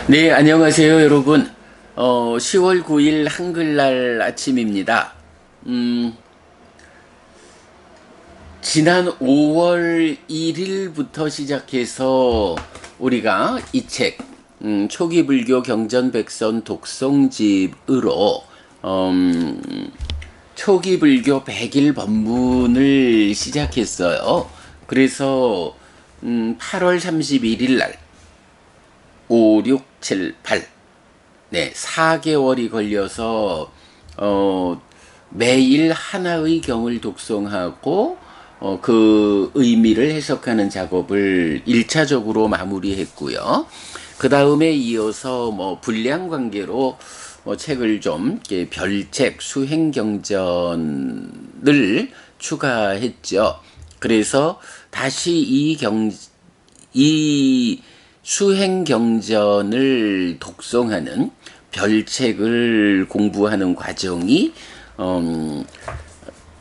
네, 안녕하세요, 여러분. 10월 9일 한글날 아침입니다. 지난 5월 1일부터 시작해서 우리가 이 책, 초기 불교 경전백선 독송집으로, 초기 불교 100일 법문을 시작했어요. 그래서, 8월 31일 날, 5, 6, 7, 8. 네, 4개월이 걸려서, 매일 하나의 경을 독송하고, 그 의미를 해석하는 작업을 1차적으로 마무리했고요. 그 다음에 이어서 분량 관계로 책을 좀, 별책, 수행경전을 추가했죠. 그래서 다시 이 수행경전을 독송하는 별책을 공부하는 과정이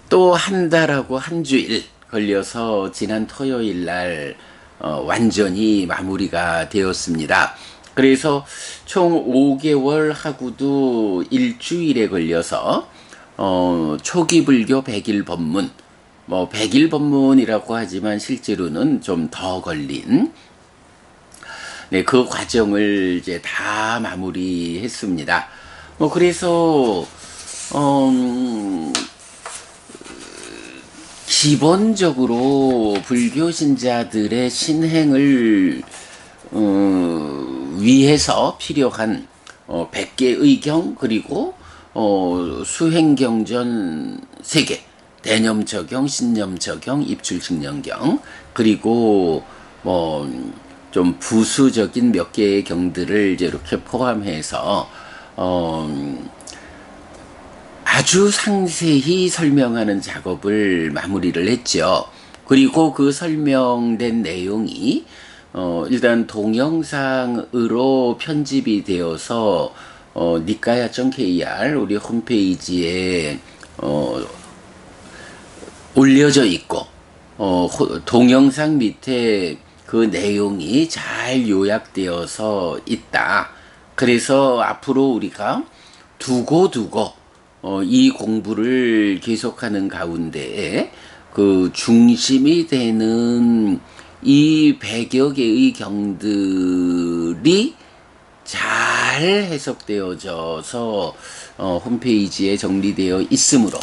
또 한 달하고 한 주일 걸려서 지난 토요일 날 완전히 마무리가 되었습니다. 그래서 총 5개월 하고도 일주일에 걸려서 초기 불교 100일 법문, 100일 법문이라고 하지만 실제로는 좀 더 걸린, 네, 그 과정을 이제 다 마무리했습니다. 그래서, 기본적으로 불교 신자들의 신행을, 위해서 필요한, 100개의 경, 그리고, 수행경전 3개, 대념적경, 신념적경, 입출직념경, 그리고, 좀 부수적인 몇 개의 경들을 이제 이렇게 포함해서 아주 상세히 설명하는 작업을 마무리를 했죠. 그리고 그 설명된 내용이 일단 동영상으로 편집이 되어서 니까야.kr 우리 홈페이지에 올려져 있고 동영상 밑에 그 내용이 잘 요약되어서 있다. 그래서 앞으로 우리가 두고두고 이 공부를 계속하는 가운데에 그 중심이 되는 이 100여 개의 경들이 잘 해석되어져서 홈페이지에 정리되어 있으므로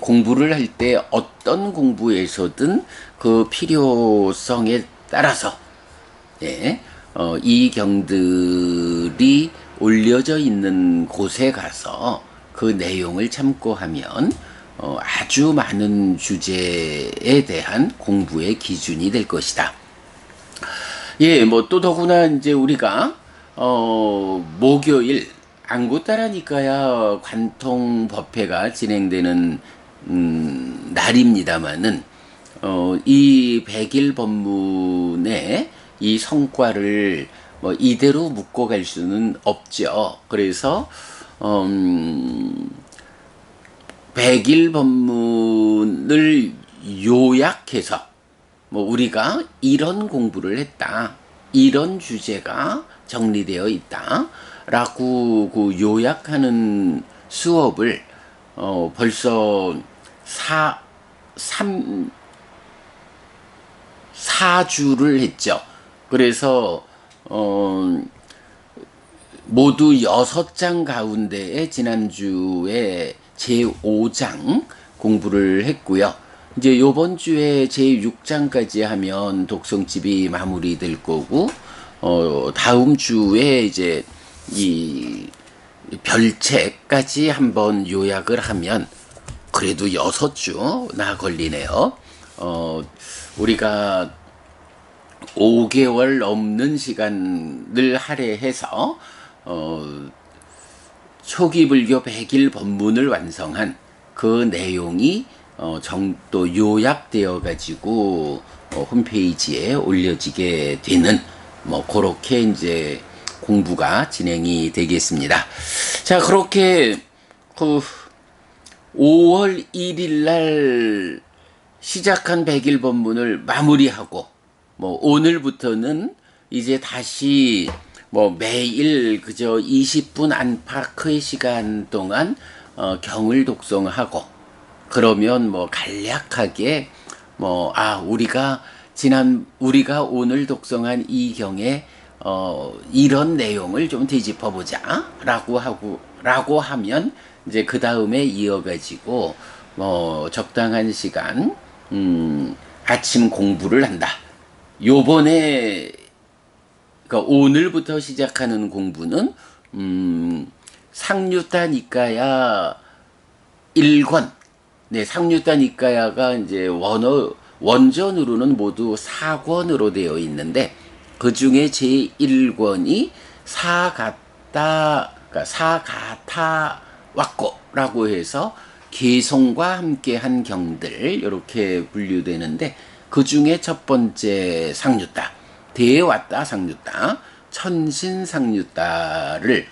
공부를 할 때 어떤 공부에서든 그 필요성에 따라서 이 경들이 올려져 있는 곳에 가서 그 내용을 참고하면 아주 많은 주제에 대한 공부의 기준이 될 것이다. 예, 또 더구나 이제 우리가 목요일 안구따라니까야 관통법회가 진행되는 날입니다마는 이 100일 법문의 이 성과를 이대로 묻고 갈 수는 없죠. 그래서 100일 법문을 요약해서 우리가 이런 공부를 했다, 이런 주제가 정리되어 있다 라고 그 요약하는 수업을 벌써 4주를 했죠. 그래서 모두 6장 가운데에 지난주에 제5장 공부를 했고요. 이제 요번 주에 제6장까지 하면 독성집이 마무리될 거고, 다음 주에 이제 이 별책까지 한번 요약을 하면 그래도 6주나 걸리네요. 우리가 5개월 넘는 시간을 할애해서 초기 불교 100일 법문을 완성한 그 내용이 또 요약되어 가지고 홈페이지에 올려지게 되는 그렇게 이제 공부가 진행이 되겠습니다. 자, 그렇게 그 5월 1일 날 시작한 100일 법문을 마무리하고 오늘부터는 이제 다시 뭐 매일 그저 20분 안팎의 시간 동안 경을 독송하고 그러면 뭐 간략하게 뭐 우리가 오늘 독송한 이 경에 이런 내용을 좀 되짚어 보자라고 하면 이제 그 다음에 이어가지고 뭐 적당한 시간 아침 공부를 한다. 요번에 그러니까 오늘부터 시작하는 공부는 상류타 니까야 1권. 네, 상류타 니까야가 이제 원전으로는 모두 4권으로 되어 있는데 그 중에 제1권이 그러니까 사가타 왁고라고 해서 개송과 함께한 경들 이렇게 분류되는데 그 중에 첫 번째 상류타 대왔다 상류타 천신 상류타를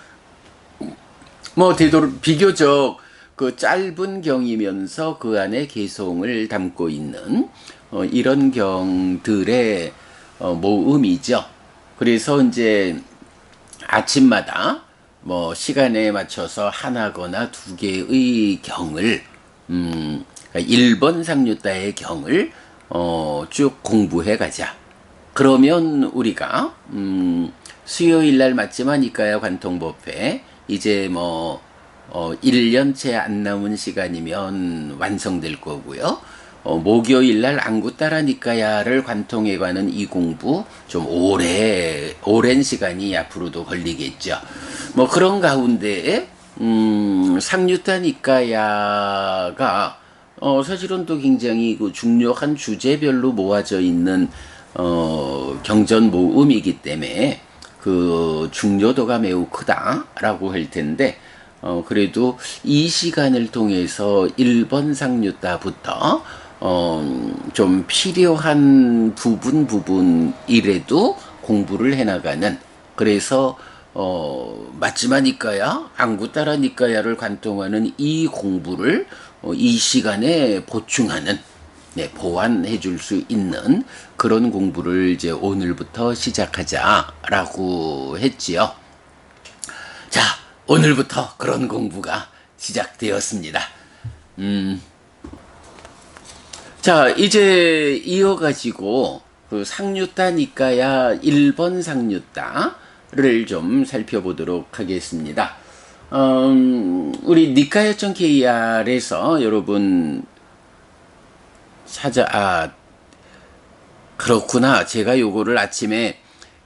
뭐 되도록 비교적 그 짧은 경이면서 그 안에 개송을 담고 있는 이런 경들의 모음이죠. 그래서 이제 아침마다 뭐 시간에 맞춰서 하나거나 두 개의 경을 1번 상류타의 경을 쭉 공부해 가자. 그러면 우리가 수요일 날 맞지만 이까야 관통법회 이제 뭐 1년째 안 남은 시간이면 완성될 거고요. 목요일 날 안구따라 니까야를 관통해 가는 이 공부 좀 오랜 시간이 앞으로도 걸리겠죠. 뭐 그런 가운데 상류타 니까야가 사실은 또 굉장히 그 중요한 주제별로 모아져 있는 경전 모음이기 때문에 그 중요도가 매우 크다라고 할 텐데 그래도 이 시간을 통해서 1번 상류타부터 좀 필요한 부분이라도 공부를 해나가는 그래서 맞지마 니까야 안구따라 니까야를 관통하는 이 공부를 이 시간에 보충하는 보완해 줄 수 있는 그런 공부를 이제 오늘부터 시작하자라고 했지요. 자, 오늘부터 그런 공부가 시작되었습니다. 자, 이제 이어가지고 그 상류타 니까야 1번 상류타를 좀 살펴보도록 하겠습니다. 우리 니까야청 KR에서 여러분 그렇구나. 제가 요거를 아침에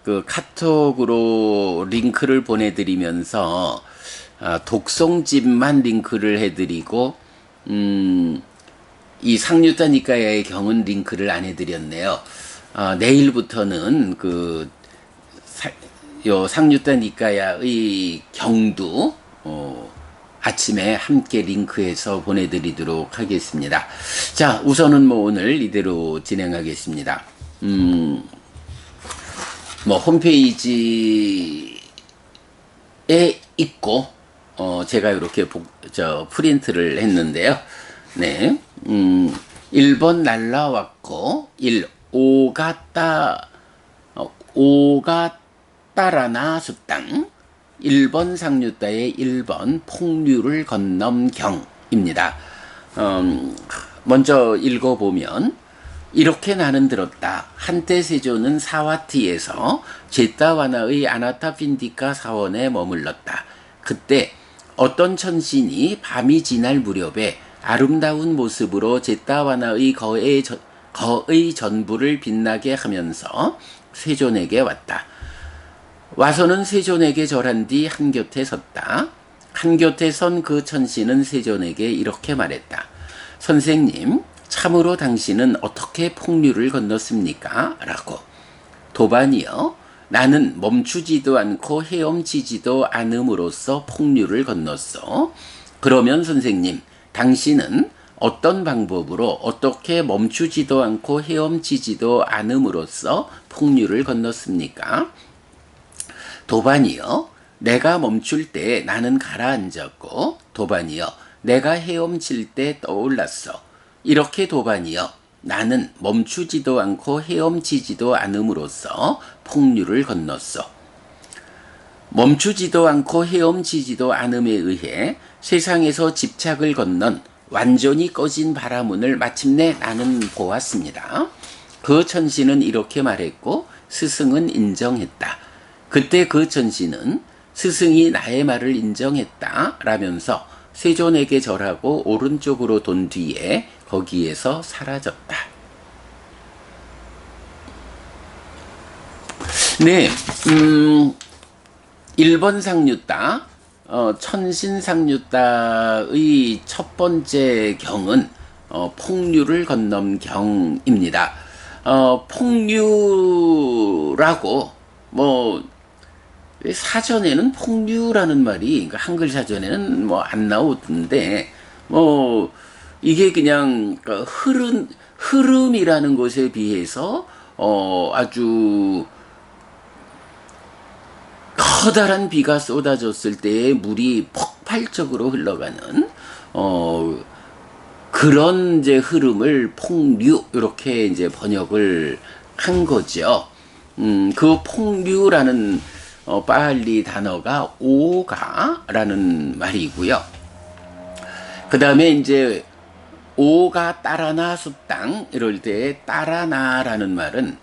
그 카톡으로 링크를 보내드리면서 독송집만 링크를 해드리고 이 상류타 니까야의 경은 링크를 안 해드렸네요. 내일부터는 요 상류타 니까야의 경도 아침에 함께 링크해서 보내드리도록 하겠습니다. 자, 우선은 뭐 오늘 이대로 진행하겠습니다. 뭐 홈페이지에 있고 제가 이렇게 프린트를 했는데요. 네, 1번 날라왔고 오가따라나 숫당 1번 상류타의 1번 폭류를 건넘 경입니다. 먼저 읽어보면 이렇게 나는 들었다. 한때 세조는 사와티에서 제타와나의 아나타핀디카 사원에 머물렀다. 그때 어떤 천신이 밤이 지날 무렵에 아름다운 모습으로 제타와나의 거의 전부를 빛나게 하면서 세존에게 왔다. 와서는 세존에게 절한 뒤 한곁에 섰다. 한곁에 선 그 천신은 세존에게 이렇게 말했다. 선생님, 참으로 당신은 어떻게 폭류를 건넜습니까? 라고. 도반이여, 나는 멈추지도 않고 헤엄치지도 않음으로써 폭류를 건넜어. 그러면 선생님, 당신은 어떤 방법으로 어떻게 멈추지도 않고 헤엄치지도 않음으로써 폭류를 건넜습니까? 도반이여, 내가 멈출 때 나는 가라앉았고, 도반이여, 내가 헤엄칠 때 떠올랐어. 이렇게 도반이여, 나는 멈추지도 않고 헤엄치지도 않음으로써 폭류를 건넜어. 멈추지도 않고 헤엄치지도 않음에 의해 세상에서 집착을 건넌 완전히 꺼진 바라문을 마침내 나는 보았습니다. 그 천신은 이렇게 말했고 스승은 인정했다. 그때 그 천신은 스승이 나의 말을 인정했다 라면서 세존에게 절하고 오른쪽으로 돈 뒤에 거기에서 사라졌다. 네, 1번 상류따, 천신상류따의 첫 번째 경은 폭류를 건넌 경입니다. 폭류라고 뭐 사전에는 폭류라는 말이 그러니까 한글 사전에는 뭐 안 나오던데 뭐 이게 그냥 흐름이라는 것에 비해서 아주 커다란 비가 쏟아졌을 때에 물이 폭발적으로 흘러가는 그런 이제 흐름을 폭류 이렇게 이제 번역을 한 거죠. 그 폭류라는 빨리 단어가 오가라는 말이고요. 그 다음에 이제 오가 따라나 숲땅 이럴 때 따라나라는 말은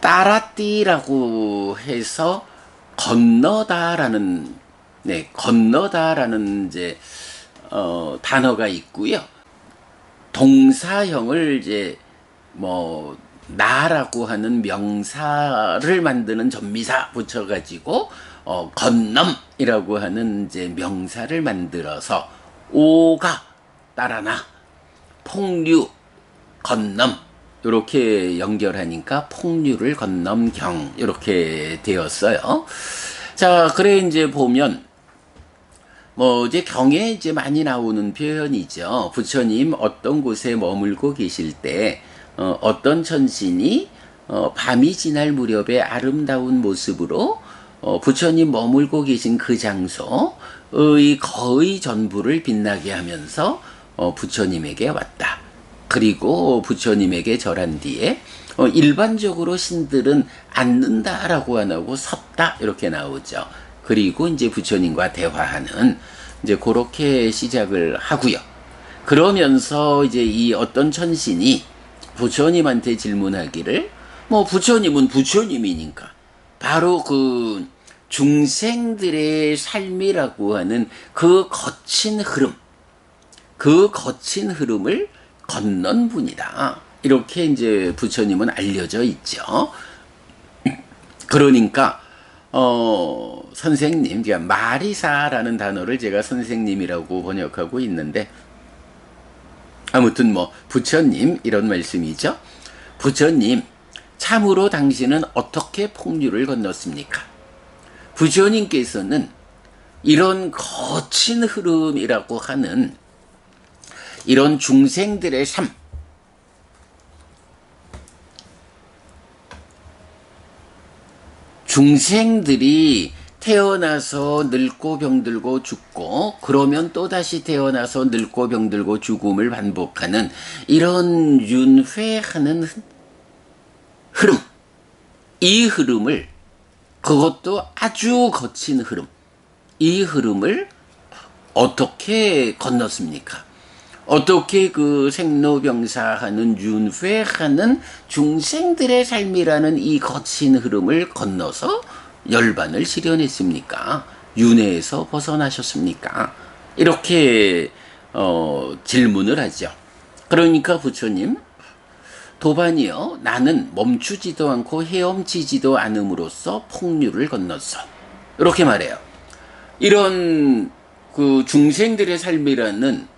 따라띠라고 해서 건너다라는 건너다라는 이제 단어가 있고요. 동사형을 이제 뭐 나라고 하는 명사를 만드는 전미사 붙여가지고 건넘이라고 하는 이제 명사를 만들어서 오가 따라나 폭류 건넘 이렇게 연결하니까 폭류를 건넘 경 이렇게 되었어요. 자, 그래 이제 보면 뭐 이제 경에 이제 많이 나오는 표현이죠. 부처님 어떤 곳에 머물고 계실 때 어떤 천신이 밤이 지날 무렵에 아름다운 모습으로 부처님 머물고 계신 그 장소의 거의 전부를 빛나게 하면서 부처님에게 왔다. 그리고 부처님에게 절한 뒤에 일반적으로 신들은 앉는다라고 안 하고 섰다 이렇게 나오죠. 그리고 이제 부처님과 대화하는 이제 그렇게 시작을 하고요. 그러면서 이제 이 어떤 천신이 부처님한테 질문하기를 뭐 부처님은 부처님이니까 바로 그 중생들의 삶이라고 하는 그 거친 흐름을 건넌 분이다. 이렇게 이제 부처님은 알려져 있죠. 그러니까 선생님, 그러니까 마리사라는 단어를 제가 선생님이라고 번역하고 있는데 아무튼 뭐 부처님 이런 말씀이죠. 부처님, 참으로 당신은 어떻게 폭류를 건넜습니까? 부처님께서는 이런 거친 흐름이라고 하는 이런 중생들의 삶, 중생들이 태어나서 늙고 병들고 죽고 그러면 또다시 태어나서 늙고 병들고 죽음을 반복하는 이런 윤회하는 흐름, 이 흐름을, 그것도 아주 거친 흐름, 이 흐름을 어떻게 건넜습니까? 어떻게 그 생로병사하는 윤회하는 중생들의 삶이라는 이 거친 흐름을 건너서 열반을 실현했습니까? 윤회에서 벗어나셨습니까? 이렇게 질문을 하죠. 그러니까 부처님, 도반이여, 나는 멈추지도 않고 헤엄치지도 않음으로써 폭류를 건넜어. 이렇게 말해요. 이런 그 중생들의 삶이라는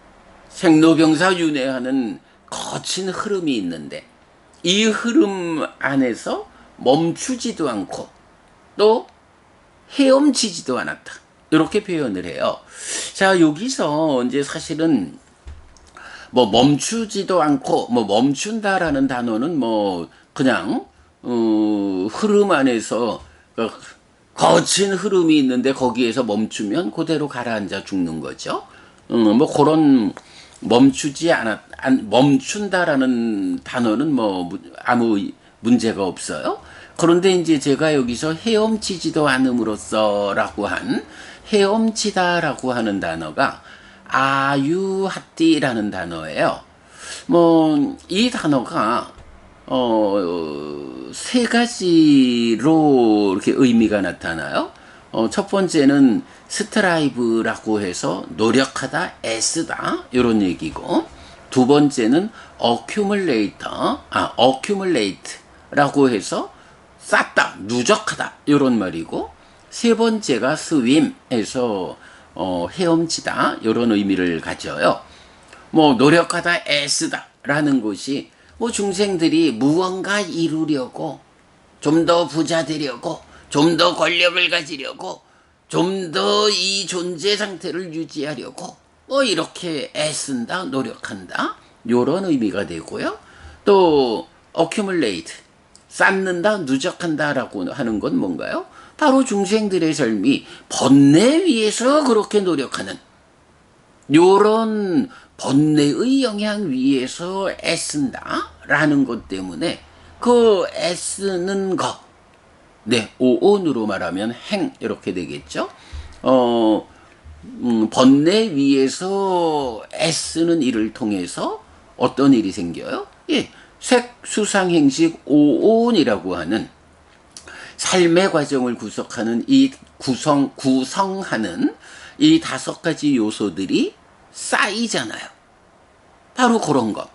생로병사 윤회하는 거친 흐름이 있는데 이 흐름 안에서 멈추지도 않고 또 헤엄치지도 않았다. 이렇게 표현을 해요. 자, 여기서 이제 사실은 뭐 멈추지도 않고 뭐 멈춘다라는 단어는 뭐 그냥 흐름 안에서 거친 흐름이 있는데 거기에서 멈추면 그대로 가라앉아 죽는 거죠. 뭐 그런 멈춘다라는 단어는 뭐 아무 문제가 없어요. 그런데 이제 제가 여기서 헤엄치지도 않음으로써라고 한 헤엄치다라고 하는 단어가 아유하띠라는 단어예요. 뭐 이 단어가 세 가지로 이렇게 의미가 나타나요. 첫 번째는 스트라이브라고 해서 노력하다, 애쓰다 이런 얘기고, 두 번째는 accumulate라고 해서 쌓다, 누적하다 이런 말이고, 세 번째가 swim에서 헤엄치다 이런 의미를 가져요. 뭐 노력하다, 애쓰다라는 것이 뭐 중생들이 무언가 이루려고, 좀 더 부자 되려고, 좀 더 권력을 가지려고, 좀 더 이 존재 상태를 유지하려고 뭐 이렇게 애쓴다, 노력한다 요런 의미가 되고요. 또 accumulate, 쌓는다, 누적한다라고 하는 건 뭔가요? 바로 중생들의 삶이 번뇌 위에서 그렇게 노력하는 요런 번뇌의 영향 위에서 애쓴다라는 것 때문에 그 애쓰는 것, 네, 오온으로 말하면 행 이렇게 되겠죠. 번뇌 위에서 애쓰는 일을 통해서 어떤 일이 생겨요? 예, 색수상행식 오온이라고 하는 삶의 과정을 구성하는 구성하는 이 다섯 가지 요소들이 쌓이잖아요. 바로 그런 것.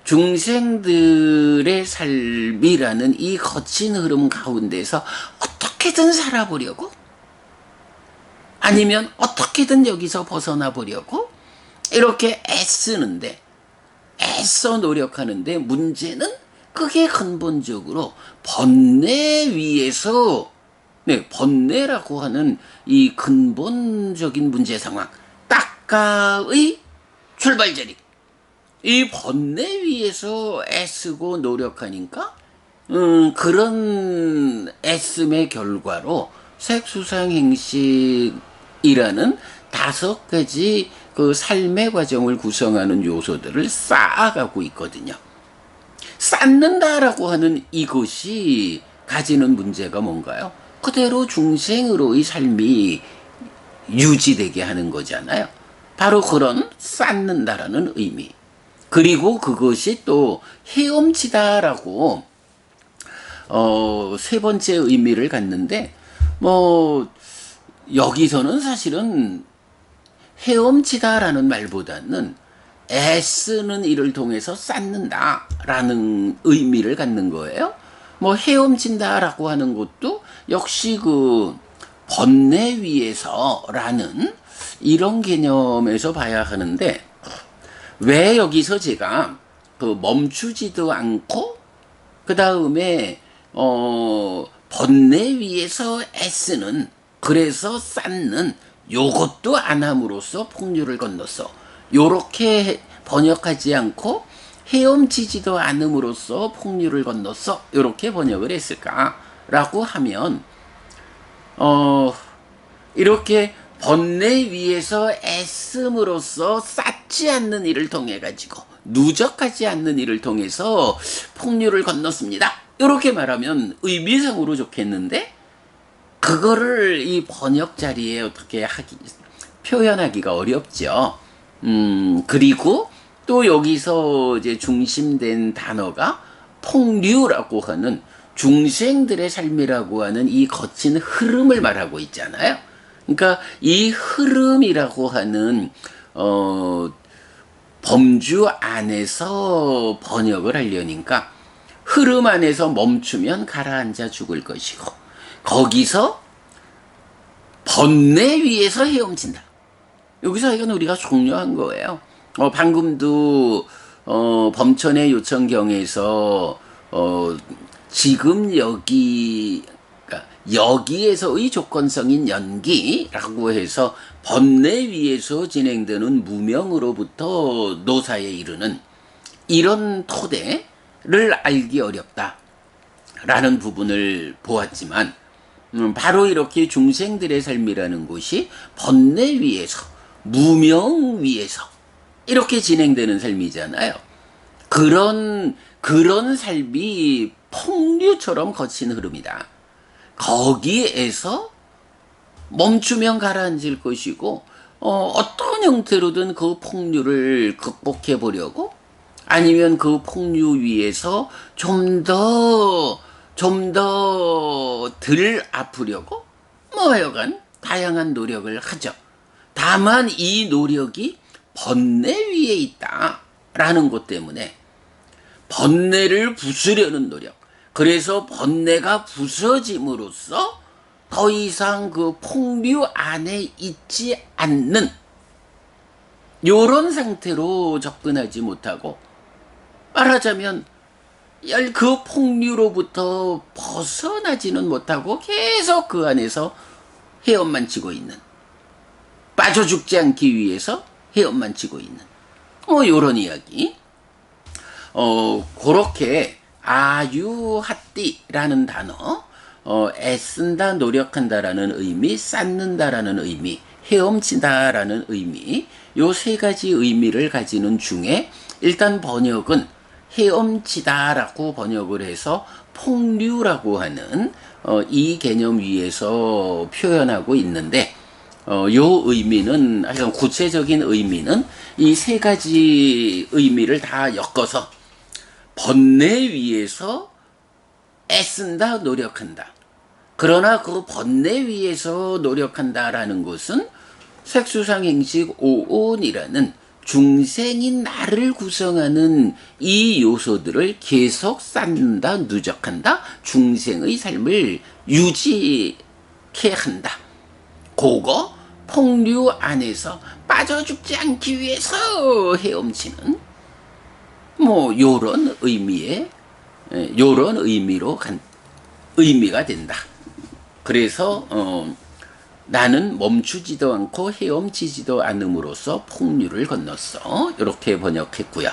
중생들의 삶이라는 이 거친 흐름 가운데서 어떻게든 살아보려고, 아니면 어떻게든 여기서 벗어나 보려고 이렇게 애쓰는데, 애써 노력하는데, 문제는 그게 근본적으로 번뇌 위에서, 네, 번뇌라고 하는 이 근본적인 문제 상황, 딱가의 출발자리, 이 번뇌 위에서 애쓰고 노력하니까 그런 애씀의 결과로 색수상행식이라는 다섯 가지 그 삶의 과정을 구성하는 요소들을 쌓아가고 있거든요. 쌓는다라고 하는 이것이 가지는 문제가 뭔가요? 그대로 중생으로의 삶이 유지되게 하는 거잖아요. 바로 그런 쌓는다라는 의미. 그리고 그것이 또 헤엄치다라고 세 번째 의미를 갖는데, 뭐 여기서는 사실은 헤엄치다라는 말보다는 애쓰는 일을 통해서 쌓는다라는 의미를 갖는 거예요. 뭐 헤엄친다라고 하는 것도 역시 그 번뇌 위에서라는 이런 개념에서 봐야 하는데, 왜 여기서 제가 그 멈추지도 않고 그 다음에 번뇌 위에서 애쓰는, 그래서 쌓는 요것도 안 함으로써 풍류를 건넜어, 요렇게 번역하지 않고 헤엄치지도 않음으로써 풍류를 건넜어 요렇게 번역을 했을까라고 하면, 이렇게 번뇌 위에서 애씀으로써 쌓지 않는 일을 통해 가지고, 누적하지 않는 일을 통해서 풍류를 건넜습니다, 이렇게 말하면 의미상으로 좋겠는데, 그거를 이 번역 자리에 어떻게 표현하기가 어렵죠. 그리고 또 여기서 이제 중심된 단어가 풍류라고 하는 중생들의 삶이라고 하는 이 거친 흐름을 말하고 있잖아요. 그러니까 이 흐름이라고 하는 범주 안에서 번역을 하려니까, 흐름 안에서 멈추면 가라앉아 죽을 것이고, 거기서 번뇌 위에서 헤엄친다. 여기서 이건 우리가 중요한 거예요. 방금도 범천의 요청경에서 지금 여기에서의 조건성인 연기라고 해서 번뇌 위에서 진행되는 무명으로부터 노사에 이르는 이런 토대를 알기 어렵다라는 부분을 보았지만, 바로 이렇게 중생들의 삶이라는 것이 번뇌 위에서, 무명 위에서 이렇게 진행되는 삶이잖아요. 그런 삶이 폭류처럼 거친 흐름이다. 거기에서 멈추면 가라앉을 것이고 어떤 형태로든 그 폭류를 극복해 보려고 아니면 그 폭류 위에서 좀 더 덜 아프려고 뭐 하여간 다양한 노력을 하죠. 다만 이 노력이 번뇌 위에 있다라는 것 때문에 번뇌를 부수려는 노력, 그래서 번뇌가 부서짐으로써 더 이상 그 폭류 안에 있지 않는 요런 상태로 접근하지 못하고, 말하자면 그 폭류로부터 벗어나지는 못하고 계속 그 안에서 헤엄만 치고 있는, 빠져 죽지 않기 위해서 헤엄만 치고 있는 요런 이야기. 그렇게 아유하띠라는 단어, 애쓴다, 노력한다라는 의미, 쌓는다라는 의미, 헤엄친다라는 의미, 요 세 가지 의미를 가지는 중에 일단 번역은 헤엄치다라고 번역을 해서 폭류라고 하는 이 개념 위에서 표현하고 있는데, 요 의미는, 하여간 구체적인 의미는 이 세 가지 의미를 다 엮어서 번뇌 위에서 애쓴다, 노력한다. 그러나 그 번뇌 위에서 노력한다라는 것은 색수상행식 오온이라는 중생인 나를 구성하는 이 요소들을 계속 쌓는다, 누적한다, 중생의 삶을 유지케 한다. 그거 폭류 안에서 빠져 죽지 않기 위해서 헤엄치는 요런 의미의, 요런 의미로 의미가 된다. 그래서 나는 멈추지도 않고 헤엄치지도 않음으로써 폭류를 건넜어. 이렇게 번역했고요.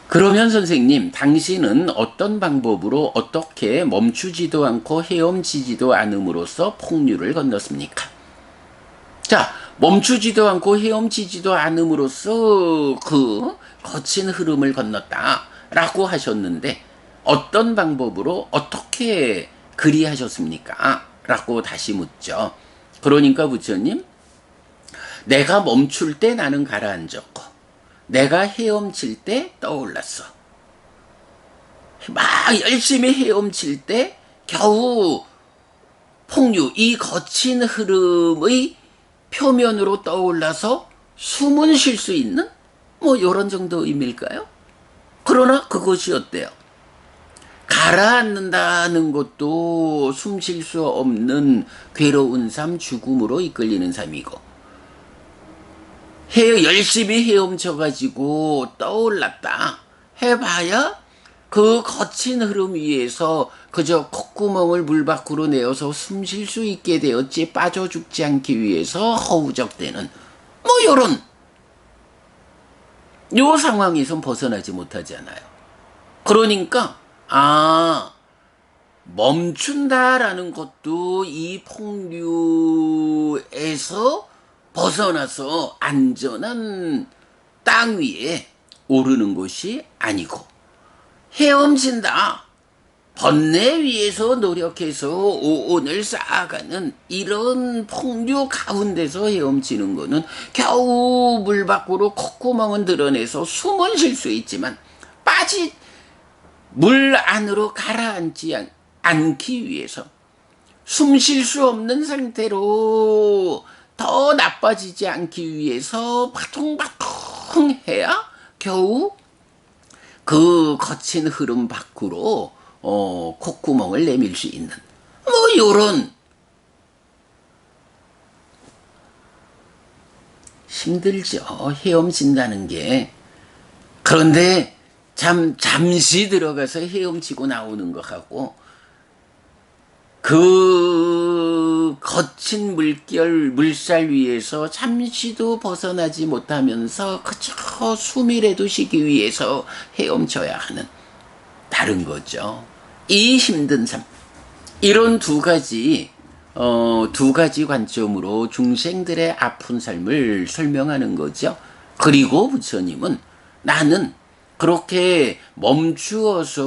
그러면 선생님, 당신은 어떤 방법으로 어떻게 멈추지도 않고 헤엄치지도 않음으로써 폭류를 건넜습니까? 자, 멈추지도 않고 헤엄치지도 않음으로써 그 거친 흐름을 건넜다라고 하셨는데, 어떤 방법으로 어떻게 그리하셨습니까? 라고 다시 묻죠. 그러니까 부처님, 내가 멈출 때 나는 가라앉았고, 내가 헤엄칠 때 떠올랐어. 막 열심히 헤엄칠 때 겨우 폭류, 이 거친 흐름의 표면으로 떠올라서 숨은 쉴 수 있는 요런 정도 의미일까요? 그러나 그것이 어때요? 가라앉는다는 것도 숨 쉴 수 없는 괴로운 삶, 죽음으로 이끌리는 삶이고, 열심히 헤엄쳐가지고 떠올랐다 해봐야 그 거친 흐름 위에서 그저 콧구멍을 물 밖으로 내어서 숨 쉴 수 있게 되었지, 빠져 죽지 않기 위해서 허우적대는 요런 요 상황에선 벗어나지 못하잖아요. 그러니까 멈춘다라는 것도 이 폭류에서 벗어나서 안전한 땅 위에 오르는 것이 아니고, 헤엄친다, 번뇌 위에서 노력해서 오온을 쌓아가는 이런 폭류 가운데서 헤엄치는 거는 겨우 물 밖으로 콧구멍은 드러내서 숨은 쉴 수 있지만 물 안으로 가라앉지 않기 위해서, 숨 쉴 수 없는 상태로 더 나빠지지 않기 위해서 바퉁바퉁 해야 겨우 그 거친 흐름 밖으로 콧구멍을 내밀 수 있는 요런 힘들죠. 헤엄친다는 게. 그런데 잠시 들어가서 헤엄치고 나오는 것하고 그 거친 물살 위에서 잠시도 벗어나지 못하면서 그저 숨이라도 쉬기 위해서 헤엄쳐야 하는, 다른 거죠. 이 힘든 삶, 이런 두 가지 관점으로 중생들의 아픈 삶을 설명하는 거죠. 그리고 부처님은 나는 그렇게 멈추어서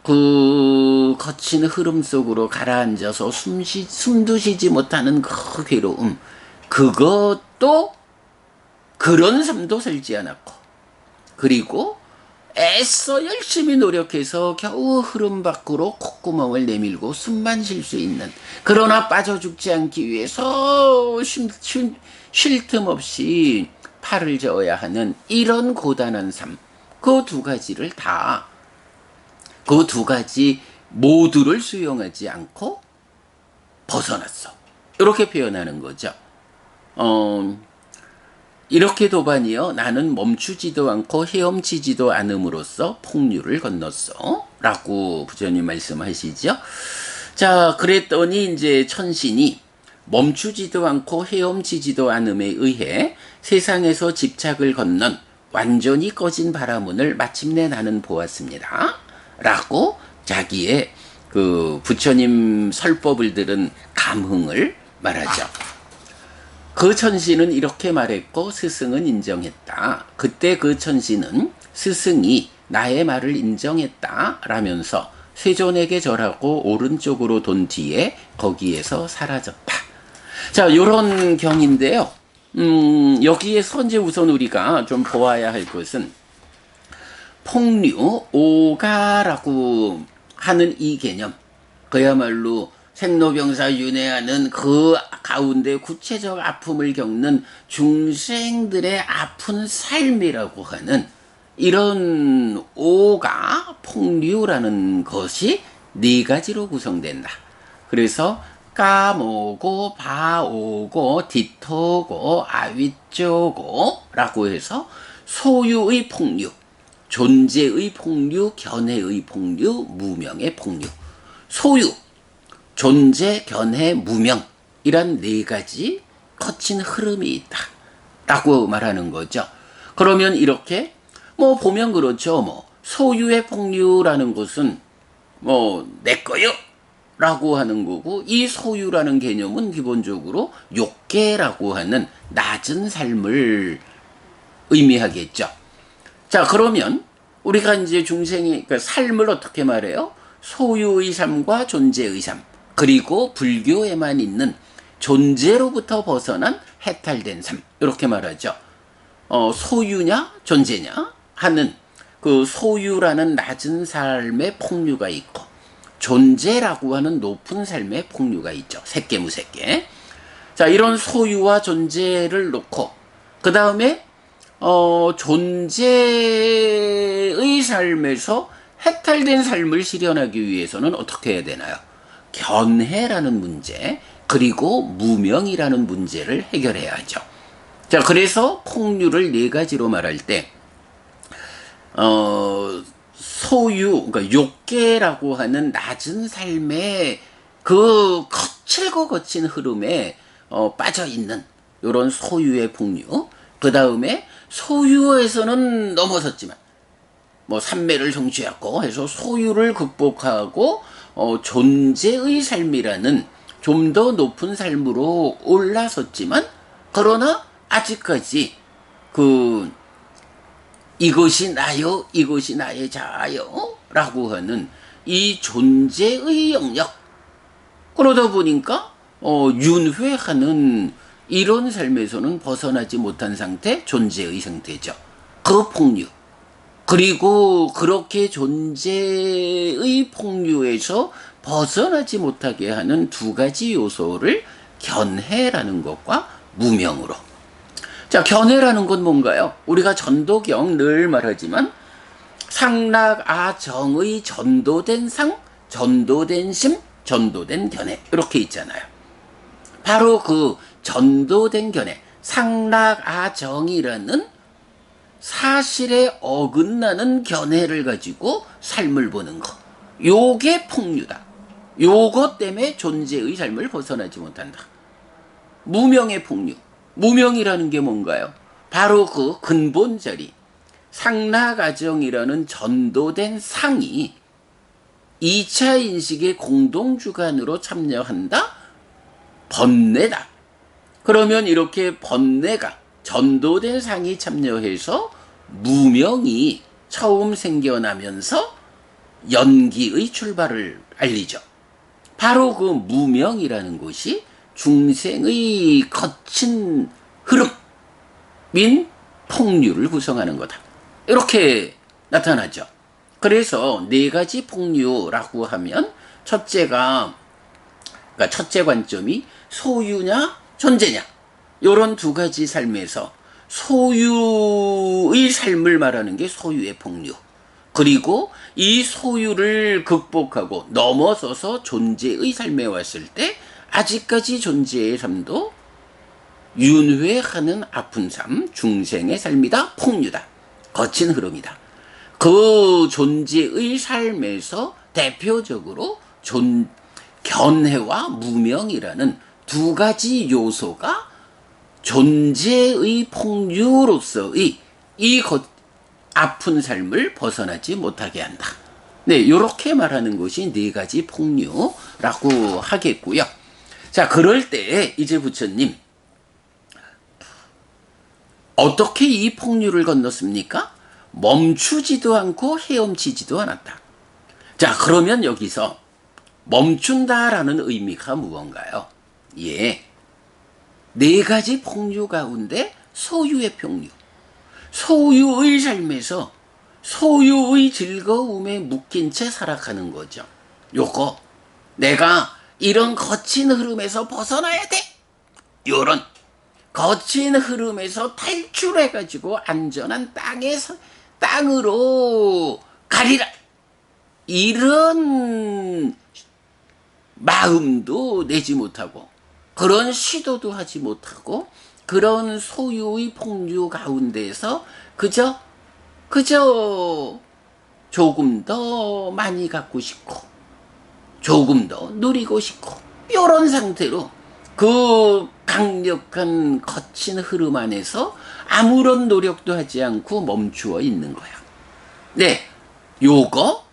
그 거친 흐름 속으로 가라앉아서 숨도 쉬지 못하는 그 괴로움, 그것도 그런 삶도 살지 않았고, 그리고 애써 열심히 노력해서 겨우 흐름 밖으로 콧구멍을 내밀고 숨만 쉴 수 있는, 그러나 빠져 죽지 않기 위해서 쉴 틈 없이 팔을 저어야 하는 이런 고단한 삶, 그 두 가지를 다, 그 두 가지 모두를 수용하지 않고 벗어났어. 이렇게 표현하는 거죠. 이렇게 도반이요, 나는 멈추지도 않고 헤엄치지도 않음으로써 폭류를 건넜어 라고 부처님 말씀하시죠. 자, 그랬더니 이제 천신이 멈추지도 않고 헤엄치지도 않음에 의해 세상에서 집착을 건넌 완전히 꺼진 바라문을 마침내 나는 보았습니다 라고 자기의 그 부처님 설법을 들은 감흥을 말하죠. 그 천신은 이렇게 말했고 스승은 인정했다. 그때 그 천신은 스승이 나의 말을 인정했다 라면서 세존에게 절하고 오른쪽으로 돈 뒤에 거기에서 사라졌다. 자, 요런 경인데요. 여기에서 이제 우선 우리가 좀 보아야 할 것은 폭류, 오가라고 하는 이 개념, 그야말로 생로병사 윤회하는 그 가운데 구체적 아픔을 겪는 중생들의 아픈 삶이라고 하는 이런 오가, 폭류라는 것이 네 가지로 구성된다. 그래서 까모고, 바오고, 디토고, 아위쪼고 라고 해서 소유의 폭류, 존재의 폭류, 견해의 폭류, 무명의 폭류. 소유, 존재, 견해, 무명이란 네 가지 거친 흐름이 있다 라고 말하는 거죠. 그러면 이렇게 뭐 보면 그렇죠. 뭐 소유의 폭류라는 것은 뭐 내 거요 라고 하는 거고, 이 소유라는 개념은 기본적으로 욕계라고 하는 낮은 삶을 의미하겠죠. 자, 그러면 우리가 이제 중생의 그러니까 삶을 어떻게 말해요? 소유의 삶과 존재의 삶, 그리고 불교에만 있는 존재로부터 벗어난 해탈된 삶, 이렇게 말하죠. 소유냐 존재냐 하는 그 소유라는 낮은 삶의 폭류가 있고, 존재라고 하는 높은 삶의 폭류가 있죠. 색계 무색계. 자, 이런 소유와 존재를 놓고 그 다음에 존재의 삶에서 해탈된 삶을 실현하기 위해서는 어떻게 해야 되나요? 견해라는 문제, 그리고 무명이라는 문제를 해결해야 하죠. 자, 그래서 폭류를 네 가지로 말할 때 소유, 그러니까 욕계라고 하는 낮은 삶의 그 거칠고 거친 흐름에 빠져 있는 이런 소유의 폭류. 그 다음에 소유에서는 넘어섰지만 뭐 삼매를 성취했고 해서 소유를 극복하고 존재의 삶이라는 좀 더 높은 삶으로 올라섰지만, 그러나 아직까지 그 이것이 나요, 이것이 나의 자요 라고 하는 이 존재의 영역, 그러다 보니까 윤회하는 이런 삶에서는 벗어나지 못한 상태, 존재의 상태죠. 그 폭류, 그리고 그렇게 존재의 폭류에서 벗어나지 못하게 하는 두 가지 요소를 견해라는 것과 무명으로. 자, 견해라는 건 뭔가요? 우리가 전도경 늘 말하지만 상락아정의 전도된 상, 전도된 심, 전도된 견해, 이렇게 있잖아요. 바로 그 전도된 견해, 상락아정이라는 사실에 어긋나는 견해를 가지고 삶을 보는 거, 요게 폭류다. 요것 때문에 존재의 삶을 벗어나지 못한다. 무명의 폭류, 무명이라는 게 뭔가요? 바로 그 근본 자리, 상락아정이라는 전도된 상이 2차 인식의 공동주관으로 참여한다? 번뇌다. 그러면 이렇게 번뇌가, 전도된 상이 참여해서 무명이 처음 생겨나면서 연기의 출발을 알리죠. 바로 그 무명이라는 것이 중생의 거친 흐름인 폭류를 구성하는 거다. 이렇게 나타나죠. 그래서 네 가지 폭류라고 하면 첫째가, 그러니까 첫째 관점이 소유냐 존재냐, 이런 두 가지 삶에서 소유의 삶을 말하는 게 소유의 폭류, 그리고 이 소유를 극복하고 넘어서서 존재의 삶에 왔을 때 아직까지 존재의 삶도 윤회하는 아픈 삶, 중생의 삶이다, 폭류다, 거친 흐름이다. 그 존재의 삶에서 대표적으로 견해와 무명이라는 두 가지 요소가 존재의 폭류로서의 이 아픈 삶을 벗어나지 못하게 한다. 네, 이렇게 말하는 것이 네 가지 폭류라고 하겠고요. 자, 그럴 때 이제 부처님 어떻게 이 폭류를 건넜습니까? 멈추지도 않고 헤엄치지도 않았다. 자, 그러면 여기서 멈춘다라는 의미가 무언가요? 예, 네 가지 폭류 가운데 소유의 폭류, 소유의 삶에서 소유의 즐거움에 묶인 채 살아가는 거죠. 요거 내가 이런 거친 흐름에서 벗어나야 돼, 요런 거친 흐름에서 탈출해가지고 안전한 땅으로 가리라, 이런 마음도 내지 못하고 그런 시도도 하지 못하고 그런 소유의 폭류 가운데서 그저 조금 더 많이 갖고 싶고 조금 더 누리고 싶고, 이런 상태로 그 강력한 거친 흐름 안에서 아무런 노력도 하지 않고 멈추어 있는 거야. 네, 요거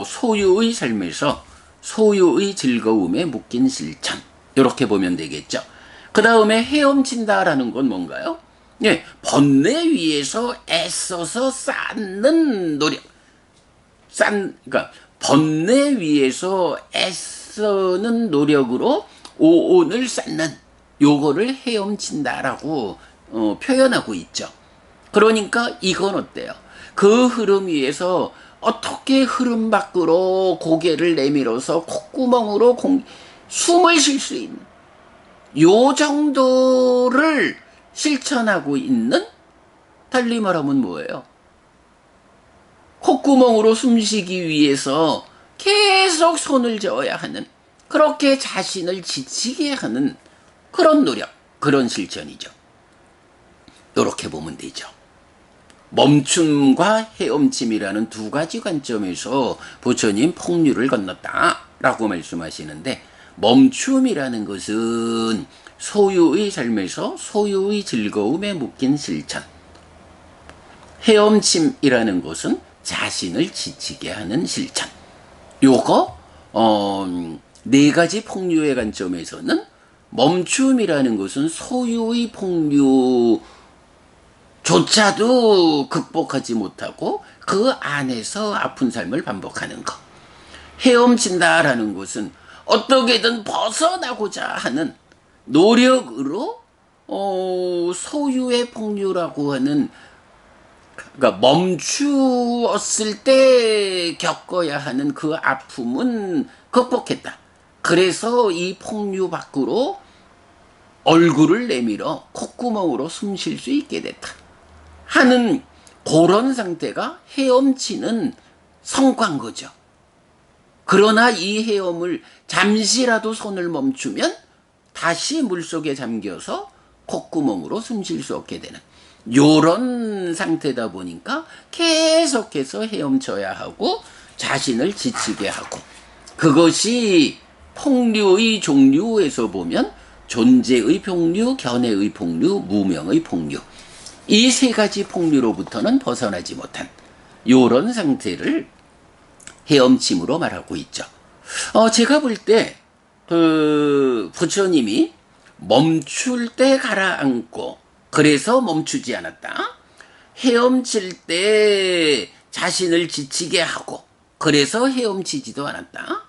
소유의 삶에서 소유의 즐거움에 묶인 실천, 이렇게 보면 되겠죠. 그 다음에 헤엄친다라는 건 뭔가요? 예, 번뇌 위에서 애써서 쌓는 노력, 그러니까 번뇌 위에서 애쓰는 노력으로 오온을 쌓는, 요거를 헤엄친다라고 표현하고 있죠. 그러니까 이건 어때요? 그 흐름 위에서 어떻게 흐름 밖으로 고개를 내밀어서 콧구멍으로 숨을 쉴 수 있는 요 정도를 실천하고 있는, 달리 말하면 뭐예요? 콧구멍으로 숨쉬기 위해서 계속 손을 저어야 하는, 그렇게 자신을 지치게 하는 그런 노력, 그런 실천이죠. 이렇게 보면 되죠. 멈춤과 헤엄침이라는 두 가지 관점에서 부처님 폭류를 건넜다라고 말씀하시는데, 멈춤이라는 것은 소유의 삶에서 소유의 즐거움에 묶인 실천, 헤엄침이라는 것은 자신을 지치게 하는 실천. 요거 네 가지 폭류의 관점에서는 멈춤이라는 것은 소유의 폭류조차도 극복하지 못하고 그 안에서 아픈 삶을 반복하는 것. 헤엄친다라는 것은 어떻게든 벗어나고자 하는 노력으로 소유의 폭류라고 하는, 그러니까 멈추었을 때 겪어야 하는 그 아픔은 극복했다. 그래서 이 폭류 밖으로 얼굴을 내밀어 콧구멍으로 숨 쉴 수 있게 됐다 하는 그런 상태가 헤엄치는 성과인 거죠. 그러나 이 헤엄을 잠시라도 손을 멈추면 다시 물속에 잠겨서 콧구멍으로 숨 쉴 수 없게 되는 요런 상태다 보니까 계속해서 헤엄쳐야 하고 자신을 지치게 하고, 그것이 폭류의 종류에서 보면 존재의 폭류, 견해의 폭류, 무명의 폭류, 이 세 가지 폭류로부터는 벗어나지 못한 요런 상태를 헤엄침으로 말하고 있죠. 제가 볼 때 부처님이 멈출 때 가라앉고 그래서 멈추지 않았다, 헤엄칠 때 자신을 지치게 하고 그래서 헤엄치지도 않았다.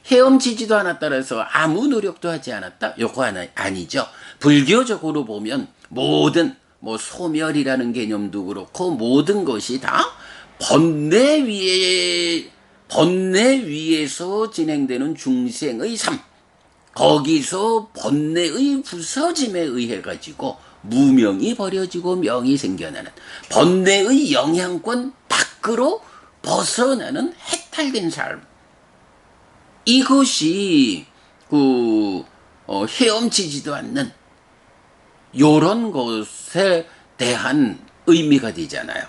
헤엄치지도 않았다 해서 아무 노력도 하지 않았다? 요거 아니죠. 불교적으로 보면 모든 소멸이라는 개념도 그렇고 모든 것이 다 번뇌 위에서 진행되는 중생의 삶, 거기서 번뇌의 부서짐에 의해 가지고 무명이 버려지고 명이 생겨나는 번뇌의 영향권 밖으로 벗어나는 해탈된 삶. 이것이 헤엄치지도 않는 요런 것에 대한 의미가 되잖아요.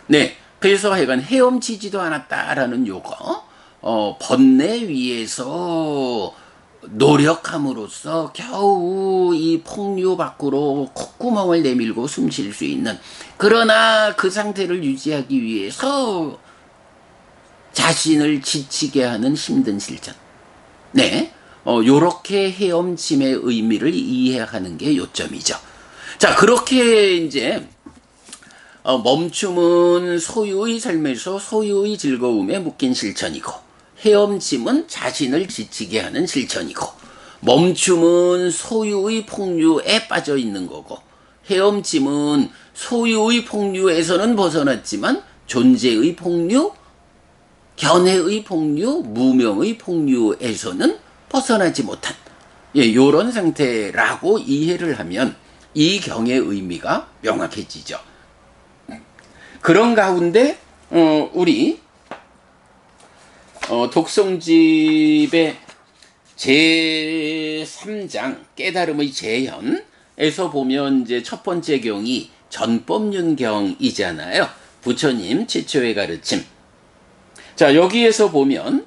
네. 그래서 하여간 헤엄치지도 않았다라는 요거, 번뇌 위에서 노력함으로써 겨우 이 폭류 밖으로 콧구멍을 내밀고 숨 쉴 수 있는, 그러나 그 상태를 유지하기 위해서 자신을 지치게 하는 힘든 실천. 네. 요렇게 헤엄침의 의미를 이해하는 게 요점이죠. 자, 그렇게 이제, 멈춤은 소유의 삶에서 소유의 즐거움에 묶인 실천이고, 헤엄침은 자신을 지치게 하는 실천이고, 멈춤은 소유의 폭류에 빠져 있는 거고, 헤엄침은 소유의 폭류에서는 벗어났지만 존재의 폭류, 견해의 폭류, 무명의 폭류에서는 벗어나지 못한 요런 상태라고 이해를 하면 이 경의 의미가 명확해지죠. 그런 가운데 우리 독성집의 제3장 깨달음의 재현에서 보면 이제 첫 번째 경이 전법륜경이잖아요. 부처님 최초의 가르침. 자, 여기에서 보면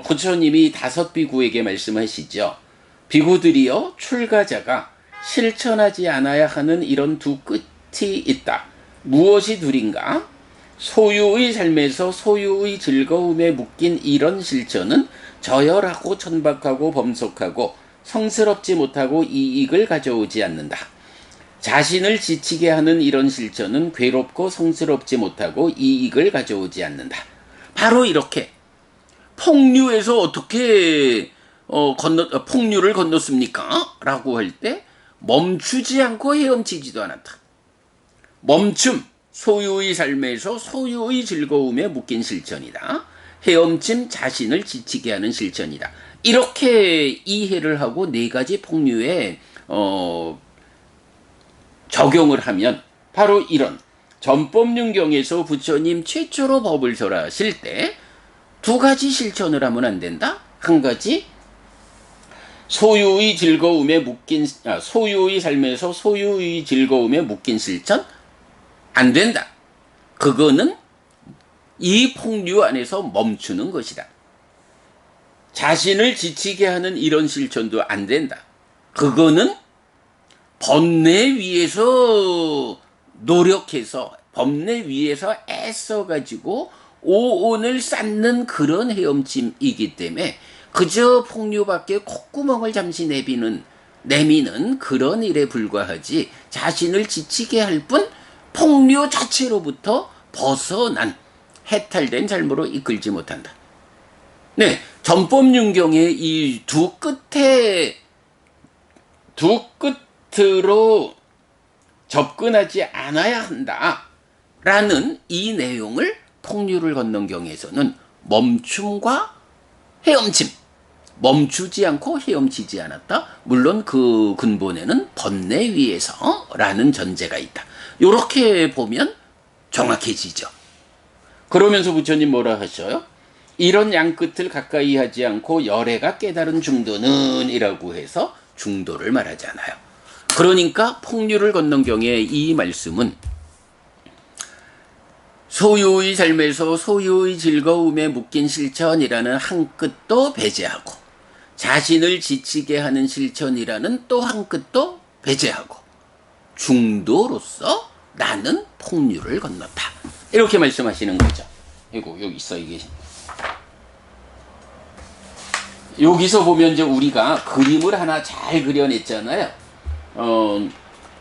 부처님이 5비구에게 말씀하시죠. 비구들이여, 출가자가 실천하지 않아야 하는 이런 두 끝이 있다. 무엇이 둘인가? 소유의 삶에서 소유의 즐거움에 묶인 이런 실천은 저열하고 천박하고 범속하고 성스럽지 못하고 이익을 가져오지 않는다. 자신을 지치게 하는 이런 실천은 괴롭고 성스럽지 못하고 이익을 가져오지 않는다. 바로 이렇게 폭류에서 어떻게 폭류를 건넜습니까? 라고 할 때 멈추지 않고 헤엄치지도 않았다. 멈춤, 소유의 삶에서 소유의 즐거움에 묶인 실천이다. 헤엄침, 자신을 지치게 하는 실천이다. 이렇게 이해를 하고 4가지 폭류에 적용을 하면 바로 이런 전법륜경에서 부처님 최초로 법을 설하실 때 2가지 실천을 하면 안 된다. 한 가지 소유의 삶에서 소유의 즐거움에 묶인 실천 안 된다. 그거는 이 폭류 안에서 멈추는 것이다. 자신을 지치게 하는 이런 실천도 안 된다. 그거는 번뇌 위에서 노력해서 번뇌 위에서 애써가지고 오온을 쌓는 그런 헤엄침이기 때문에 그저 폭류밖에 콧구멍을 잠시 내미는 그런 일에 불과하지 자신을 지치게 할 뿐 폭류 자체로부터 벗어난 해탈된 삶으로 이끌지 못한다. 네, 전법륜경의 이 두 끝으로 접근하지 않아야 한다라는 이 내용을 폭류를 건넌 경에서는 멈춤과 헤엄침, 멈추지 않고 헤엄치지 않았다. 물론 그 근본에는 번뇌 위에서라는 전제가 있다. 이렇게 보면 정확해지죠. 그러면서 부처님 뭐라 하셔요? 이런 양끝을 가까이 하지 않고 열애가 깨달은 중도는 이라고 해서 중도를 말하잖아요. 그러니까 폭류를 건넌 경의 이 말씀은 소유의 삶에서 소유의 즐거움에 묶인 실천이라는 한 끝도 배제하고 자신을 지치게 하는 실천이라는 또 한 끝도 배제하고 중도로서 나는 폭류를 건넜다. 이렇게 말씀하시는 거죠. 이거 여기 있어 이게. 여기서 보면 이제 우리가 그림을 하나 잘 그려냈잖아요.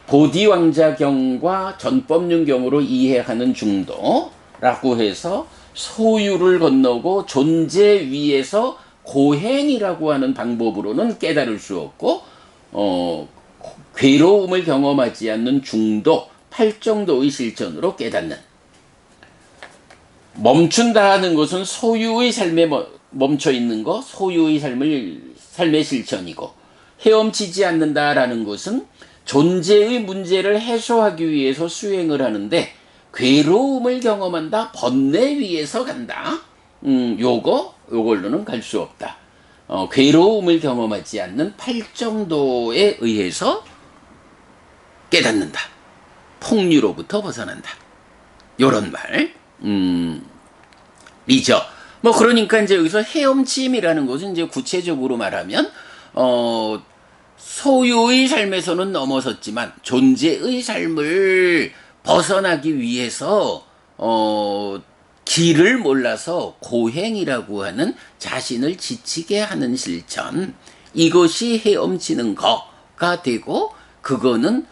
보디왕자경과 전법륜경으로 이해하는 중도라고 해서 소유를 건너고 존재 위에서 고행이라고 하는 방법으로는 깨달을 수 없고 괴로움을 경험하지 않는 중도, 팔정도의 실천으로 깨닫는. 멈춘다 하는 것은 소유의 삶에 멈춰 있는 거, 소유의 삶의 실천이고, 헤엄치지 않는다라는 것은 존재의 문제를 해소하기 위해서 수행을 하는데 괴로움을 경험한다, 번뇌 위에서 간다. 요걸로는 갈 수 없다. 괴로움을 경험하지 않는 팔정도에 의해서 깨닫는다. 폭류로부터 벗어난다. 요런 말. 이죠. 그러니까 이제 여기서 헤엄침이라는 것은 이제 구체적으로 말하면, 소유의 삶에서는 넘어섰지만, 존재의 삶을 벗어나기 위해서, 길을 몰라서 고행이라고 하는 자신을 지치게 하는 실천, 이것이 헤엄치는 거가 되고, 그거는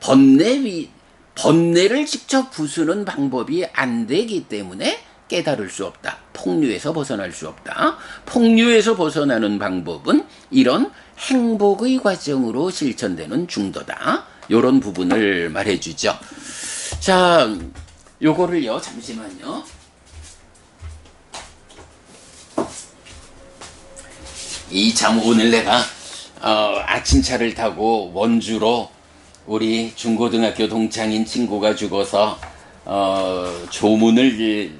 번뇌를 직접 부수는 방법이 안 되기 때문에 깨달을 수 없다. 폭류에서 벗어날 수 없다. 폭류에서 벗어나는 방법은 이런 행복의 과정으로 실천되는 중도다. 이런 부분을 말해주죠. 자, 요거를요, 잠시만요. 오늘 내가 아침차를 타고 원주로 우리 중고등학교 동창인 친구가 죽어서 조문을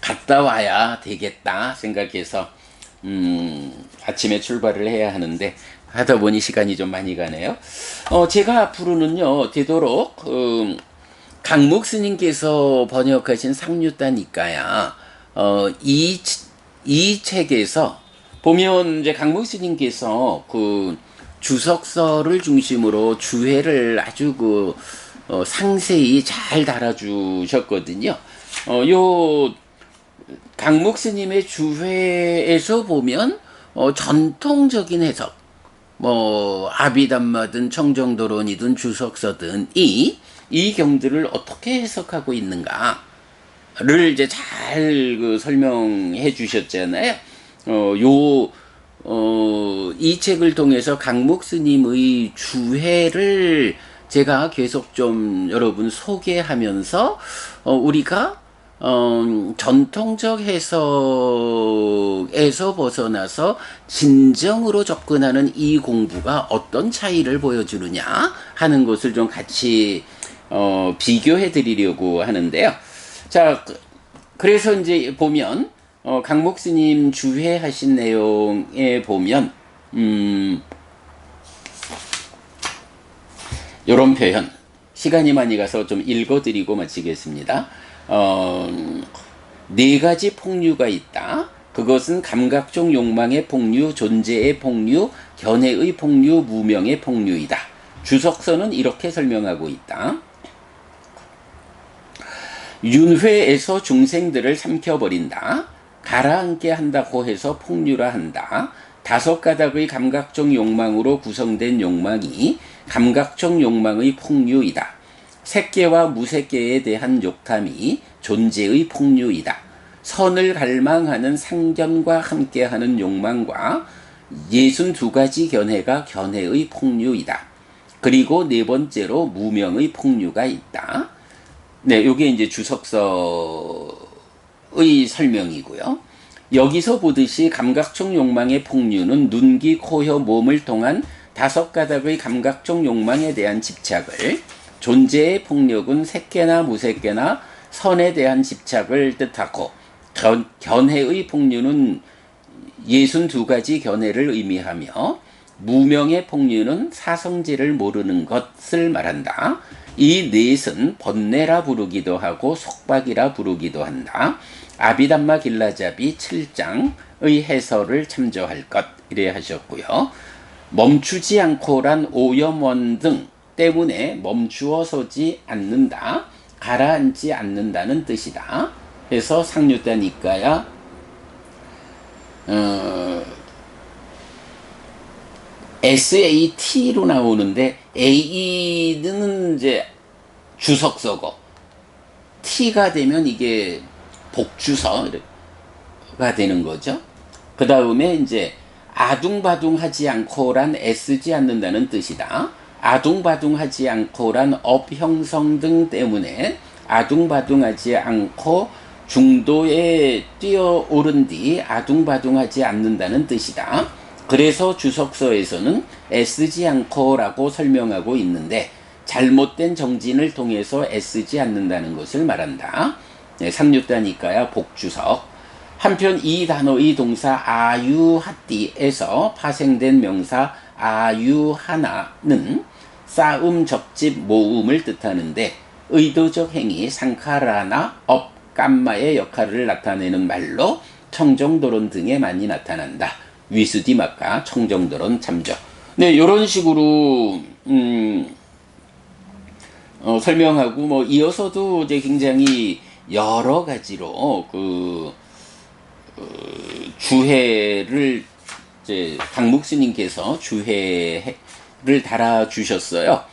갔다 와야 되겠다 생각해서 아침에 출발을 해야 하는데 하다 보니 시간이 좀 많이 가네요. 제가 앞으로는요 되도록 강목 스님께서 번역하신 상류다니까야 이 책에서 보면 이제 강목 스님께서 그 주석서를 중심으로 주회를 아주 상세히 잘 달아주셨거든요. 요 강목 스님의 주회에서 보면 전통적인 해석, 아비담마든 청정도론이든 주석서든 이 경들을 어떻게 해석하고 있는가를 이제 잘 설명해 주셨잖아요. 이 책을 통해서 강목 스님의 주회를 제가 계속 좀 여러분 소개하면서 우리가 전통적 해석에서 벗어나서 진정으로 접근하는 이 공부가 어떤 차이를 보여주느냐 하는 것을 좀 같이 비교해 드리려고 하는데요. 자, 그래서 이제 보면 강목 스님 주회하신 내용에 보면 요런 표현, 시간이 많이 가서 좀 읽어드리고 마치겠습니다. 네 가지 폭류가 있다. 그것은 감각적 욕망의 폭류, 존재의 폭류, 견해의 폭류, 무명의 폭류이다. 주석서는 이렇게 설명하고 있다. 윤회에서 중생들을 삼켜버린다. 가라앉게 한다고 해서 폭류라 한다. 다섯 가닥의 감각적 욕망으로 구성된 욕망이 감각적 욕망의 폭류이다. 색계와 무색계에 대한 욕탐이 존재의 폭류이다. 선을 갈망하는 상견과 함께하는 욕망과 62가지 견해가 견해의 폭류이다. 그리고 네 번째로 무명의 폭류가 있다. 네, 요게 이제 주석서의 설명이고요. 여기서 보듯이 감각적 욕망의 폭류는 눈, 귀, 코, 혀, 몸을 통한 다섯 가닥의 감각적 욕망에 대한 집착을, 존재의 폭력은 색계나 무색계나 선에 대한 집착을 뜻하고, 견해의 폭류는 62가지 견해를 의미하며, 무명의 폭류는 사성제를 모르는 것을 말한다. 이 넷은 번뇌라 부르기도 하고 속박이라 부르기도 한다. 아비담마 길라잡이 7장의 해설을 참조할 것, 이래 하셨고요. 멈추지 않고란 오염원 등 때문에 멈추어서지 않는다, 가라앉지 않는다는 뜻이다. 그래서 상류다 니까야 SAT로 나오는데 A는 이제 주석서고 T가 되면 이게 복주서가 되는 거죠. 그 다음에 이제 아둥바둥하지 않고란 애쓰지 않는다는 뜻이다. 아둥바둥하지 않고란 업 형성 등 때문에 아둥바둥하지 않고 중도에 뛰어오른 뒤 아둥바둥하지 않는다는 뜻이다. 그래서 주석서에서는 애쓰지 않고라고 설명하고 있는데 잘못된 정진을 통해서 애쓰지 않는다는 것을 말한다. 네, 상류단이까야 복주석. 한편 이 단어의 동사 아유하띠에서 파생된 명사 아유하나는 싸움, 적집, 모음을 뜻하는데 의도적 행위 상카라나 업, 깜마의 역할을 나타내는 말로 청정도론 등에 많이 나타난다. 위스디마카 청정도론 참조. 네, 이런 식으로 설명하고 뭐 이어서도 이제 굉장히 여러 가지로 주해를 이제 강목 스님께서 주해를 달아주셨어요.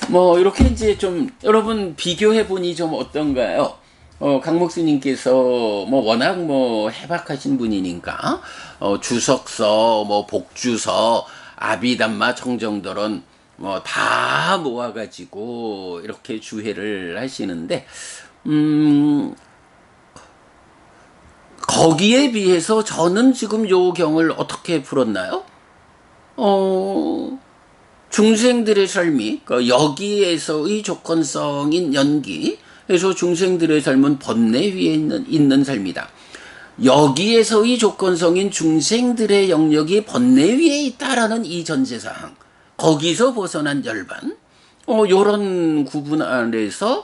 뭐 이렇게 이제 좀 여러분 비교해 보니 좀 어떤가요? 강목 스님께서 뭐 워낙 뭐 해박하신 분이니까 주석서, 뭐 복주서, 아비담마, 청정도론 뭐 다 모아가지고 이렇게 주해를 하시는데 거기에 비해서 저는 지금 요 경을 어떻게 풀었나요? 중생들의 삶이 여기에서의 조건성인 연기, 그래서 중생들의 삶은 번뇌 위에 있는 삶이다. 여기에서의 조건성인 중생들의 영역이 번뇌 위에 있다라는 이 전제사항, 거기서 벗어난 열반, 요런 구분 안에서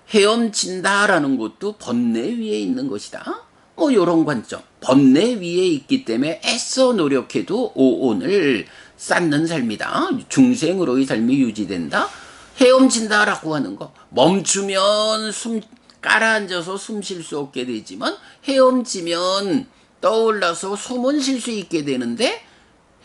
헤엄친다라는 것도 번뇌 위에 있는 것이다. 뭐 요런 관점, 번뇌 위에 있기 때문에 애써 노력해도 오온을 쌓는 삶이다. 중생으로의 삶이 유지된다. 헤엄친다라고 하는 거, 멈추면 깔아앉아서 숨 쉴 수 없게 되지만 헤엄치면 떠올라서 숨은 쉴 수 있게 되는데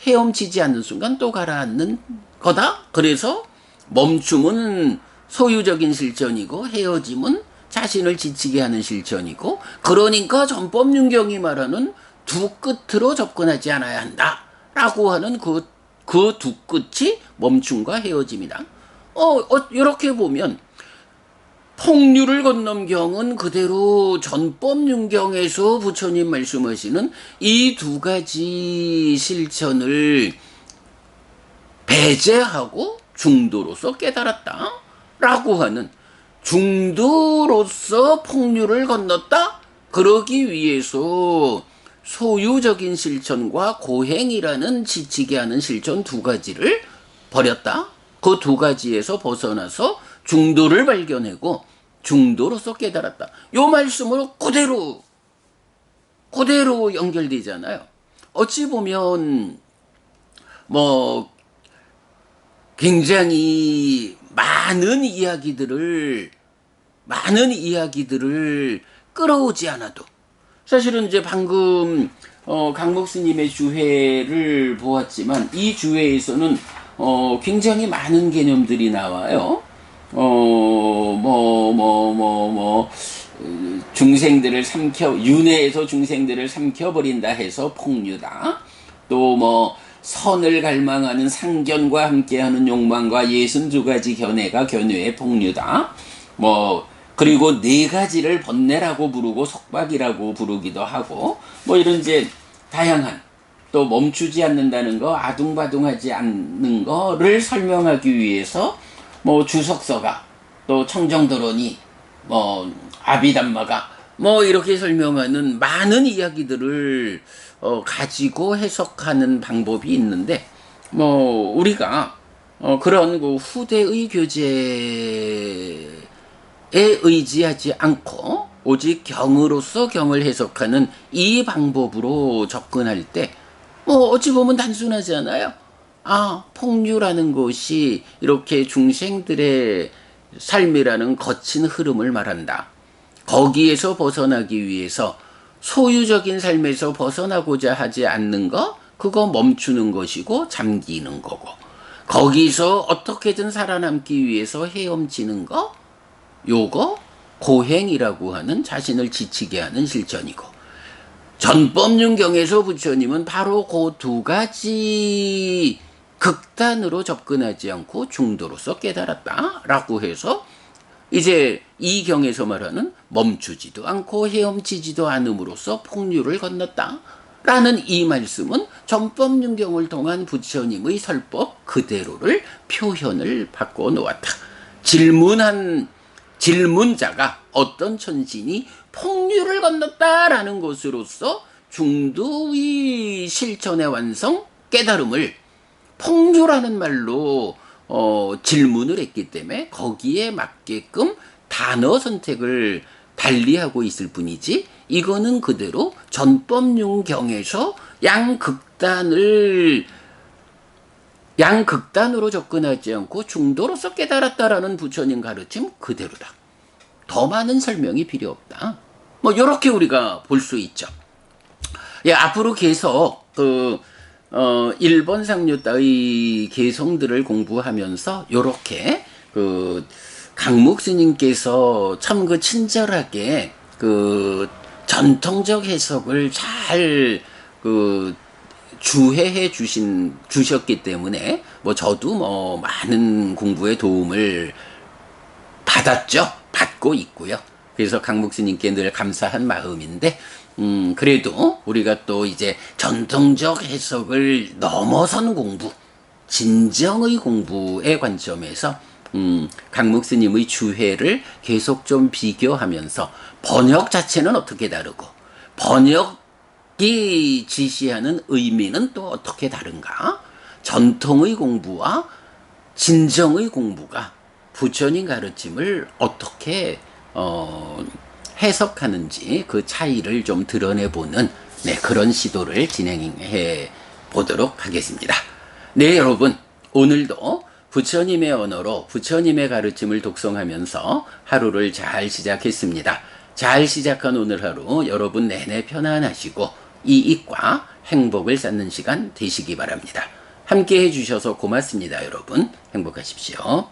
헤엄치지 않는 순간 또 가라앉는 거다. 그래서 멈춤은 소유적인 실천이고 헤어짐은 자신을 지치게 하는 실천이고, 그러니까 전법윤경이 말하는 두 끝으로 접근하지 않아야 한다 라고 하는 그 두 끝이 멈춤과 헤어짐이다. 이렇게 보면 폭류를 건넌 경은 그대로 전법윤경에서 부처님 말씀하시는 이 두 가지 실천을 배제하고 중도로서 깨달았다 라고 하는, 중도로서 폭류를 건넜다. 그러기 위해서 소유적인 실천과 고행이라는 지치게 하는 실천 두 가지를 버렸다. 그 두 가지에서 벗어나서 중도를 발견하고 중도로서 깨달았다. 요 말씀으로 그대로 연결되잖아요. 어찌 보면 뭐 굉장히 많은 이야기들을 끌어오지 않아도, 사실은 이제 방금 강목 스님의 주회를 보았지만 이 주회에서는 굉장히 많은 개념들이 나와요. 중생들을 윤회에서 중생들을 삼켜버린다 해서 폭류다. 또 뭐 선을 갈망하는 상견과 함께하는 욕망과 62가지 견해가 견해의 폭류다. 그리고 네 가지를 번뇌라고 부르고 속박이라고 부르기도 하고, 뭐 이런 이제 다양한, 또 멈추지 않는다는 거, 아둥바둥하지 않는 거를 설명하기 위해서 뭐 주석서가, 또 청정도론이, 뭐 아비담마가 뭐 이렇게 설명하는 많은 이야기들을 가지고 해석하는 방법이 있는데, 뭐 우리가 그런 그 후대의 교재에 의지하지 않고 오직 경으로서 경을 해석하는 이 방법으로 접근할 때 뭐 어찌 보면 단순하지 않아요? 폭류라는 것이 이렇게 중생들의 삶이라는 거친 흐름을 말한다. 거기에서 벗어나기 위해서 소유적인 삶에서 벗어나고자 하지 않는 거, 그거 멈추는 것이고 잠기는 거고, 거기서 어떻게든 살아남기 위해서 헤엄치는 거, 요거 고행이라고 하는 자신을 지치게 하는 실천이고, 전법륜경에서 부처님은 바로 그 두 가지 극단으로 접근하지 않고 중도로서 깨달았다라고 해서 이제 이 경에서 말하는 멈추지도 않고 헤엄치지도 않음으로써 폭류를 건넜다 라는 이 말씀은 전법륜경을 통한 부처님의 설법 그대로를 표현을 바꿔 놓았다. 질문자가 어떤 천신이 폭류를 건넜다라는 것으로서 중도의 실천의 완성 깨달음을 폭류라는 말로 질문을 했기 때문에 거기에 맞게끔 단어 선택을 달리하고 있을 뿐이지, 이거는 그대로 전법륜경에서 양극단으로 접근하지 않고 중도로서 깨달았다라는 부처님 가르침 그대로다. 더 많은 설명이 필요 없다. 뭐 이렇게 우리가 볼 수 있죠. 예, 앞으로 계속 일본 상류따의 개성들을 공부하면서 요렇게 강목 스님께서 참 친절하게 전통적 해석을 잘 주해해 주셨기 때문에 뭐 저도 뭐 많은 공부에 도움을 받고 있고요. 그래서 강목 스님께 늘 감사한 마음인데, 그래도 우리가 또 이제 전통적 해석을 넘어선 공부, 진정의 공부의 관점에서 강목 스님의 주해를 계속 좀 비교하면서 번역 자체는 어떻게 다르고 번역이 지시하는 의미는 또 어떻게 다른가, 전통의 공부와 진정의 공부가 부처님 가르침을 어떻게 해석하는지 그 차이를 좀 드러내보는 그런 시도를 진행해 보도록 하겠습니다. 네, 여러분, 오늘도 부처님의 언어로 부처님의 가르침을 독송하면서 하루를 잘 시작했습니다. 잘 시작한 오늘 하루 여러분 내내 편안하시고 이익과 행복을 쌓는 시간 되시기 바랍니다. 함께 해주셔서 고맙습니다. 여러분 행복하십시오.